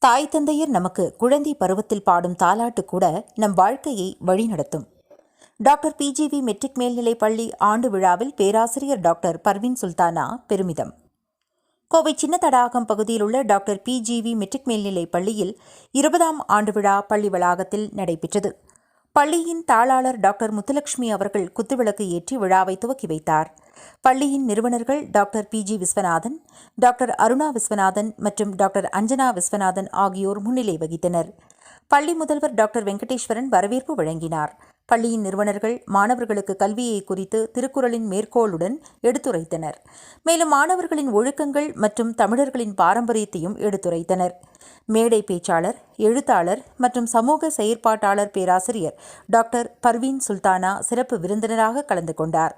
தாய் தந்தையர் நமக்கு குழந்தை பருவத்தில் பாடும் தாலாட்டு கூட நம் வாழ்க்கையை வழிநடத்தும். டாக்டர் பிஜிவி மெட்ரிக் மேல்நிலைப் பள்ளி ஆண்டு விழாவில் பேராசிரியர் டாக்டர் பர்வீன் சுல்தானா பெருமிதம். கோவை சின்ன தடாகம் பகுதியில் உள்ள டாக்டர் பிஜிவி மெட்ரிக் மேல்நிலைப் பள்ளியில் 20ஆம் ஆண்டு விழா பள்ளி வளாகத்தில் நடைபெற்றது. பள்ளியின் தாளாளர் டாக்டர் முத்துலட்சுமி அவர்கள் குத்துவிளக்கு ஏற்றி விழாவை துவக்கி வைத்தார். பள்ளியின் நிறுவனர்கள் doctor PG Viswanathan, doctor Aruna Viswanathan மற்றும் டாக்டர் அஞ்சனா விஸ்வநாதன் ஆகியோர் முன்னிலை வகித்தனர். பள்ளி முதல்வர் டாக்டர் வெங்கடேஸ்வரன் வரவேற்பு வழங்கினார். பள்ளியின் நிறுவனர்கள் மாணவர்களுக்கு கல்வியை குறித்து திருக்குறளின் மேற்கோளுடன் எடுத்துரைத்தனர். மேலும் மாணவர்களின் ஒழுக்கங்கள் மற்றும் தமிழர்களின் பாரம்பரியத்தையும் எடுத்துரைத்தனர். மேடை பேச்சாளர், எழுத்தாளர் மற்றும் சமூக செயற்பாட்டாளர் பேராசிரியர் டாக்டர் பர்வீன் சுல்தானா சிறப்பு விருந்தினராக கலந்து கொண்டார்.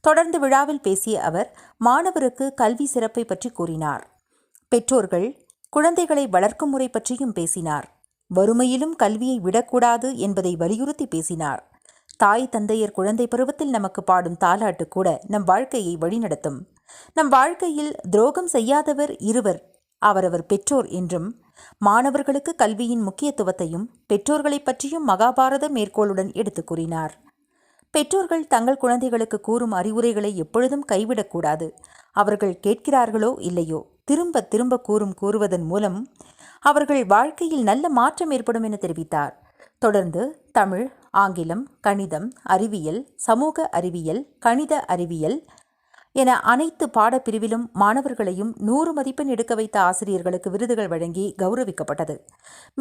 தொடர்ந்து விழாவில் பேசிய அவர் மாணவருக்கு கல்வி சிறப்பை பற்றி கூறினார். பெற்றோர்கள் குழந்தைகளை வளர்க்கும் முறை பற்றியும் பேசினார். வறுமையிலும் கல்வியை விடக்கூடாது என்பதை வலியுறுத்தி பேசினார். தாய் தந்தையர் குழந்தை பருவத்தில் நமக்கு பாடும் தாலாட்டு கூட நம் வாழ்க்கையை வழிநடத்தும். நம் வாழ்க்கையில் துரோகம் செய்யாதவர் இருவர், அவரவர் பெற்றோர் என்றும், மாணவர்களுக்கு கல்வியின் முக்கியத்துவத்தையும் பெற்றோர்களை பற்றியும் மகாபாரத மேற்கோளுடன் எடுத்து கூறினார். பெற்றோர்கள் தங்கள் குழந்தைகளுக்கு கூறும் அறிவுரைகளை எப்பொழுதும் கைவிடக்கூடாது. அவர்கள் கேட்கிறார்களோ இல்லையோ திரும்ப திரும்ப கூறுவதன் மூலம் அவர்கள் வாழ்க்கையில் நல்ல மாற்றம் ஏற்படும் என தெரிவித்தார். தொடர்ந்து தமிழ், ஆங்கிலம், கணிதம், அறிவியல், சமூக அறிவியல், கணித அறிவியல் என அனைத்து பாடப்பிரிவிலும் மாணவர்களையும் 100 மதிப்பெண் எடுக்க வைத்த ஆசிரியர்களுக்கு விருதுகள் வழங்கி கௌரவிக்கப்பட்டது.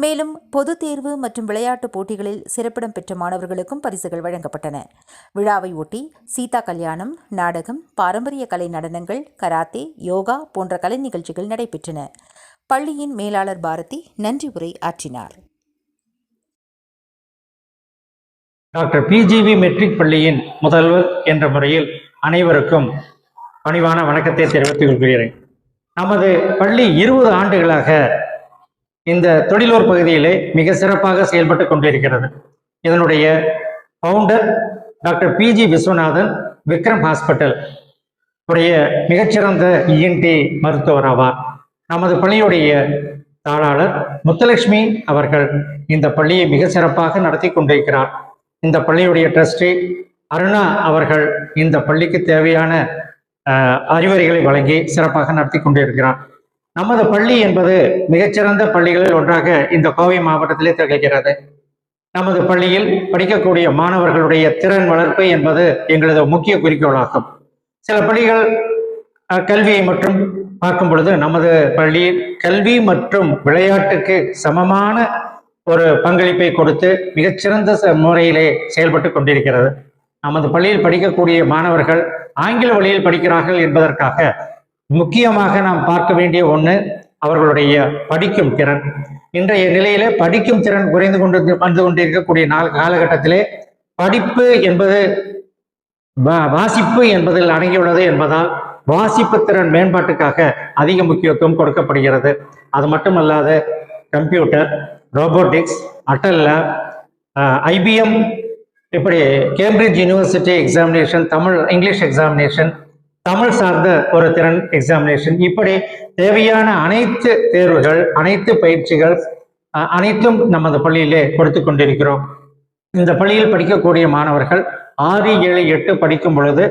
மேலும் பொதுத் தேர்வு மற்றும் விளையாட்டுப் போட்டிகளில் சிறப்பிடம் பெற்ற மாணவர்களுக்கும் பரிசுகள் வழங்கப்பட்டன. விழாவை ஒட்டி சீதா கல்யாணம், நாடகம், பாரம்பரிய கலை நடனங்கள், கராத்தே, யோகா போன்ற கலை நிகழ்ச்சிகள் நடைபெற்றன. பள்ளியின் மேலாளர் பாரதி நன்றி உரை ஆற்றினார். டாக்டர் பிஜிவி மெட்ரிக் பள்ளியின் முதல்வர் என்ற முறையில் அனைவருக்கும் பணிவான வணக்கத்தை தெரிவித்துக் கொள்கிறேன். நமது பள்ளி 20 ஆண்டுகளாக இந்த தொழிலூர் பகுதியிலே மிக சிறப்பாக செயல்பட்டு கொண்டிருக்கிறது. இதனுடைய founder doctor PG Viswanathan Vikram hospital உடைய மிகச்சிறந்த இஎன்டி மருத்துவர் ஆவார். நமது பள்ளியுடைய தாளாளர் முத்துலட்சுமி அவர்கள் இந்த பள்ளியை மிக சிறப்பாக நடத்தி கொண்டிருக்கிறார். இந்த பள்ளியுடைய ட்ரஸ்டி அருணா அவர்கள் இந்த பள்ளிக்கு தேவையான அறிவுரைகளை வழங்கி சிறப்பாக நடத்தி கொண்டிருக்கிறார். நமது பள்ளி என்பது மிகச்சிறந்த பள்ளிகளில் ஒன்றாக இந்த கோவை மாவட்டத்திலே திகழ்கிறது. நமது பள்ளியில் படிக்கக்கூடிய மாணவர்களுடைய திறன் வளர்ப்பு என்பது எங்களது முக்கிய குறிக்கோளாகும். சில பள்ளிகள் கல்வியை மற்றும் பார்க்கும் பொழுது நமது பள்ளியில் கல்வி மற்றும் விளையாட்டுக்கு சமமான ஒரு பங்களிப்பை கொடுத்து மிகச்சிறந்த முறையிலே செயல்பட்டு கொண்டிருக்கிறது. நமது பள்ளியில் படிக்கக்கூடிய மாணவர்கள் ஆங்கில வழியில் படிக்கிறார்கள் என்பதற்காக முக்கியமாக நாம் பார்க்க வேண்டிய ஒன்று அவர்களுடைய படிக்கும் திறன். இன்றைய நிலையிலே படிக்கும் திறன் குறைந்து வந்து கொண்டிருக்கக்கூடிய காலகட்டத்திலே படிப்பு என்பது வாசிப்பு என்பதில் அடங்கியுள்ளது என்பதால் வாசிப்பு திறன் மேம்பாட்டுக்காக அதிக முக்கியத்துவம் கொடுக்கப்படுகிறது. அது மட்டுமல்லாது computer, robotics, Atal lab, IBM, இப்படி Cambridge university examination, English examination, Tamil சார்ந்த ஒரு திறன் எக்ஸாமினேஷன், இப்படி தேவையான அனைத்து தேர்வுகள், அனைத்து பயிற்சிகள் அனைத்தும் நமது பள்ளியிலே கொடுத்து கொண்டிருக்கிறோம். இந்த பள்ளியில் படிக்கக்கூடிய மாணவர்கள் 6, 7, 8 படிக்கும் பொழுது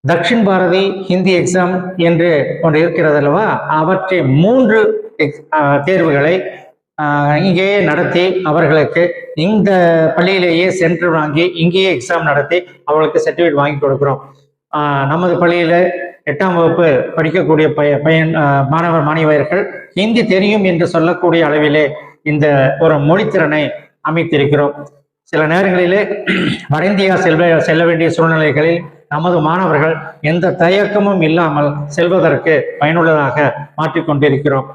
தக்ஷின் பாரதி ஹிந்தி எக்ஸாம் என்று ஒன்று இருக்கிறது அல்லவா, அவற்றை 3 தேர்வுகளை இங்கேயே நடத்தி அவர்களுக்கு இந்த பள்ளியிலேயே சென்டர் வாங்கி இங்கேயே எக்ஸாம் நடத்தி அவர்களுக்கு சர்டிஃபிகேட் வாங்கி கொடுக்குறோம். நமது பள்ளியில 8ஆம் வகுப்பு படிக்கக்கூடிய மாணவர்கள் ஹிந்தி தெரியும் என்று சொல்லக்கூடிய அளவிலே இந்த ஒரு மொழித்திறனை அமைத்திருக்கிறோம். சில நேரங்களிலே வட இந்தியா செல்ல வேண்டிய சூழ்நிலைகளில் நமது மாணவர்கள் எந்த தயக்கமும் இல்லாமல் செல்வதற்கு பயனுள்ளதாக மாற்றிக்கொண்டிருக்கிறோம்.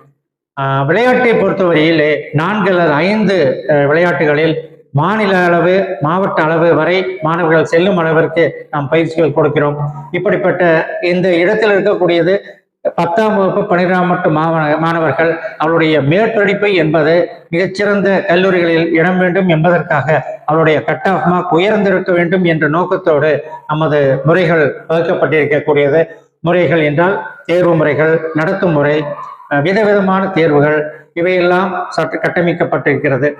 விளையாட்டை பொறுத்தவரையிலே 4 அல்லது 5 விளையாட்டுகளில் மாநில அளவு, மாவட்ட அளவு வரை மாணவர்கள் செல்லும் அளவிற்கு நாம் பயிற்சிகள் கொடுக்கிறோம். இப்படிப்பட்ட இந்த இடத்தில் இருக்கக்கூடியது 10ஆம் வகுப்பு 12ஆம் வகுப்பு மாணவர்கள் அவருடைய மேற்படிப்பு என்பது மிகச்சிறந்த கல்லூரிகளில் இடம் வேண்டும் என்பதற்காக அவருடைய கட் ஆஃப் மார்க் உயர்ந்திருக்க வேண்டும் என்ற நோக்கத்தோடு நமது முறைகள் வகுக்கப்பட்டிருக்கக்கூடியது. முறைகள் என்றால் தேர்வு முறைகள், நடத்தும் முறை, விதவிதமான தேர்வுகள் இவையெல்லாம் சற்று கட்டமைக்கப்பட்டிருக்கிறது.